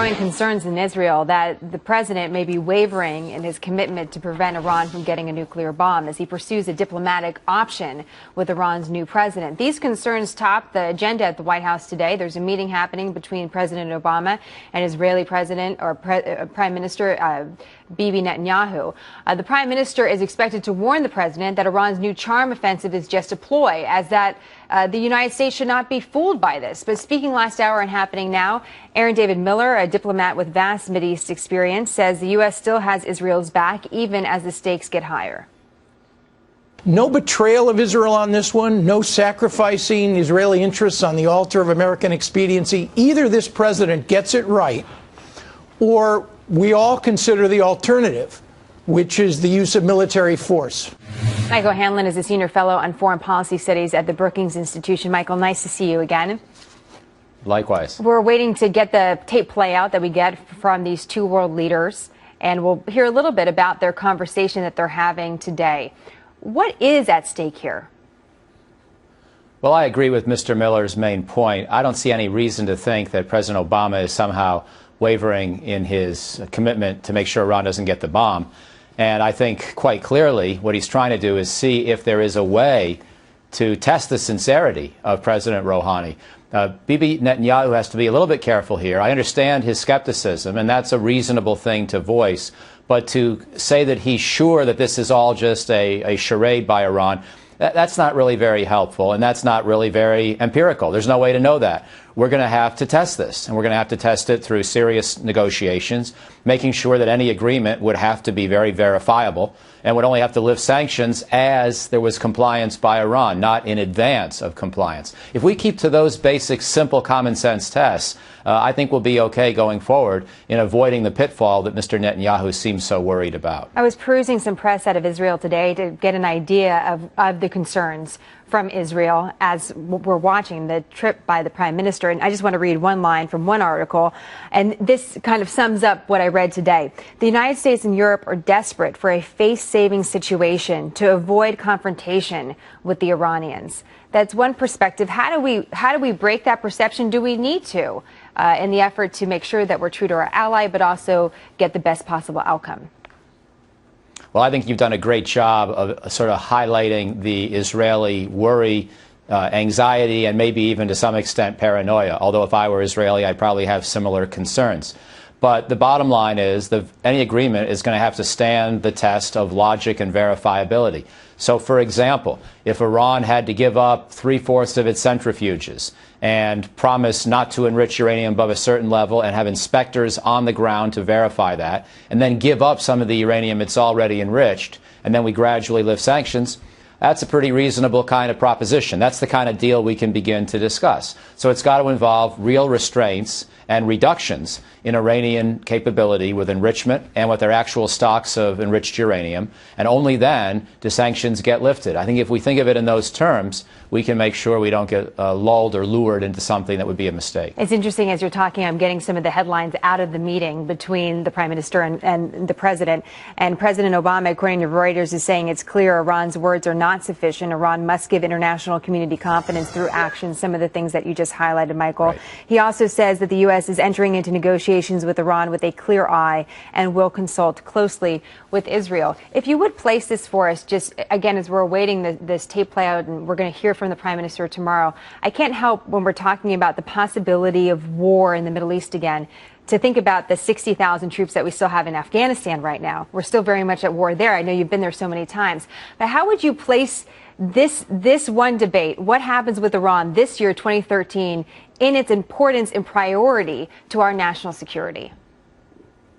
Growing concerns in Israel that the president may be wavering in his commitment to prevent Iran from getting a nuclear bomb as he pursues a diplomatic option with Iran's new president. These concerns top the agenda at the White House today. There's a meeting happening between President Obama and Israeli President or Prime Minister Bibi Netanyahu. The prime minister is expected to warn the president that Iran's new charm offensive is just a ploy, as that the United States should not be fooled by this. But speaking last hour and happening now, Aaron David Miller, a diplomat with vast Mideast experience, says the U.S. still has Israel's back, even as the stakes get higher. No betrayal of Israel on this one, no sacrificing Israeli interests on the altar of American expediency. Either this president gets it right, or we all consider the alternative, which is the use of military force. Michael Hanlon is a senior fellow on foreign policy studies at the Brookings Institution. Michael, nice to see you again. Likewise. We're waiting to get the tape play out that we get from these two world leaders, and we'll hear a little bit about their conversation that they're having today. What is at stake here? Well, I agree with Mr. Miller's main point. I don't see any reason to think that President Obama is somehow wavering in his commitment to make sure Iran doesn't get the bomb. And I think quite clearly what he's trying to do is see if there is a way to test the sincerity of President Rouhani. Bibi Netanyahu has to be a little bit careful here. I understand his skepticism, and that's a reasonable thing to voice. But to say that he's sure that this is all just a charade by Iran, that's not really very helpful, and that's not really very empirical. There's no way to know that. We're going to have to test this, and we're going to have to test it through serious negotiations, making sure that any agreement would have to be very verifiable and would only have to lift sanctions as there was compliance by Iran, not in advance of compliance. If we keep to those basic, simple, common sense tests, I think we'll be okay going forward in avoiding the pitfall that Mr. Netanyahu seems so worried about. I was perusing some press out of Israel today to get an idea of the concerns from Israel as we're watching the trip by the prime minister. And I just want to read one line from one article, and this kind of sums up what I read today. The United States and Europe are desperate for a face-saving situation to avoid confrontation with the Iranians. That's one perspective. How do we break that perception? Do we need to in the effort to make sure that we're true to our ally, but also get the best possible outcome? Well, I think you've done a great job of sort of highlighting the Israeli worry, anxiety, and maybe even to some extent paranoia. Although if I were Israeli, I'd probably have similar concerns. But the bottom line is that any agreement is going to have to stand the test of logic and verifiability. So, for example, if Iran had to give up 3/4 of its centrifuges and promise not to enrich uranium above a certain level and have inspectors on the ground to verify that, and then give up some of the uranium it's already enriched, and then we gradually lift sanctions, that's a pretty reasonable kind of proposition. That's the kind of deal we can begin to discuss. So it's got to involve real restraints and reductions in Iranian capability with enrichment and with their actual stocks of enriched uranium, and only then do sanctions get lifted. I think if we think of it in those terms, we can make sure we don't get lulled or lured into something that would be a mistake. It's interesting, as you're talking, I'm getting some of the headlines out of the meeting between the prime minister and the president. And President Obama, according to Reuters, is saying it's clear Iran's words are not sufficient. Iran must give international community confidence through action, some of the things that you just highlighted, Michael. Right. He also says that the U.S. is entering into negotiations with Iran with a clear eye and will consult closely with Israel. If you would place this for us, just again, as we're awaiting this tape play out, and we're going to hear from the prime minister tomorrow, I can't help, when we're talking about the possibility of war in the Middle East again, to think about the 60,000 troops that we still have in Afghanistan right now. We're still very much at war there. I know you've been there so many times. But how would you place this one debate, what happens with Iran this year, 2013, in its importance and priority to our national security?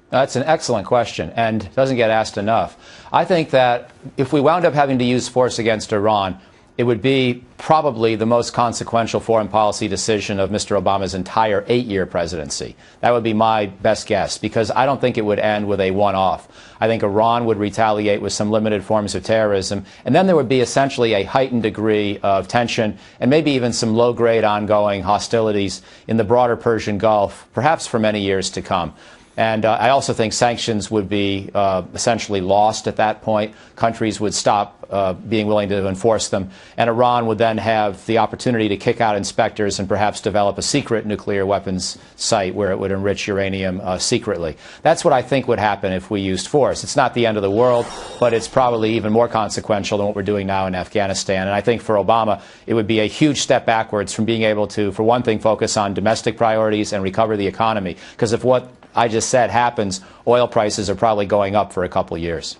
That's an excellent question and doesn't get asked enough. I think that if we wound up having to use force against Iran, it would be probably the most consequential foreign policy decision of Mr. Obama's entire 8-year presidency. That would be my best guess, because I don't think it would end with a one-off. I think Iran would retaliate with some limited forms of terrorism, and then there would be essentially a heightened degree of tension and maybe even some low-grade ongoing hostilities in the broader Persian Gulf, perhaps for many years to come. And I also think sanctions would be essentially lost at that point. Countries would stop being willing to enforce them, and Iran would then have the opportunity to kick out inspectors and perhaps develop a secret nuclear weapons site where it would enrich uranium secretly. That's what I think would happen if we used force. It's not the end of the world, but it's probably even more consequential than what we're doing now in Afghanistan. And I think for Obama, it would be a huge step backwards from being able to, for one thing, focus on domestic priorities and recover the economy. Because if what I just said happens, oil prices are probably going up for a couple of years.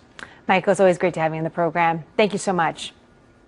Michael, it's always great to have you on the program. Thank you so much.